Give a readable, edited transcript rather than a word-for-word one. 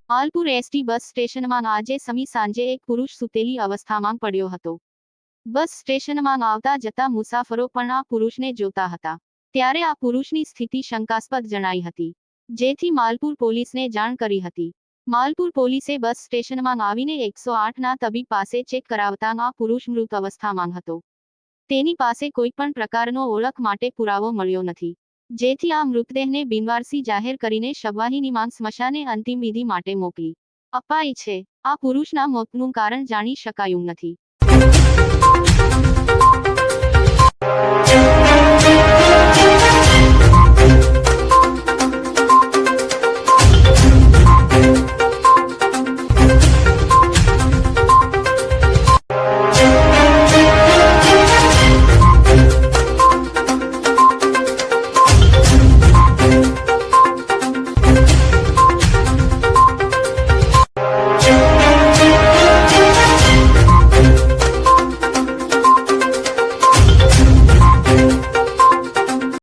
Malpur ST bus સ્ટેશનમાં આજે સમી સાંજે એક પુરુષ સૂતેલી અવસ્થામાં પડ્યો હતો। બસ સ્ટેશનમાં આવતા જતા મુસાફરો પણ આ પુરુષને જોતા હતા, ત્યારે આ પુરુષની સ્થિતિ શંકાસ્પદ જણાઈ હતી, જેથી માલપુર પોલીસને જાણ કરી હતી। માલપુર પોલીસે બસ સ્ટેશનમાં આવીને 108ના તબીબ પાસે ચેક કરાવતા આ પુરુષ મૃત અવસ્થામાં હતો। તેની પાસે કોઈ પણ પ્રકારનો ઓળખ માટે પુરાવો મળ્યો નથી, જેથી આ મૃતદેહને બિનવારસી જાહેર કરીને શબવાહિનીમાં સ્મશાને અંતિમ વિધિ માટે મોકલી અપાઈ છે। આ પુરુષના મોતનું કારણ જાણી શકાયું નથી।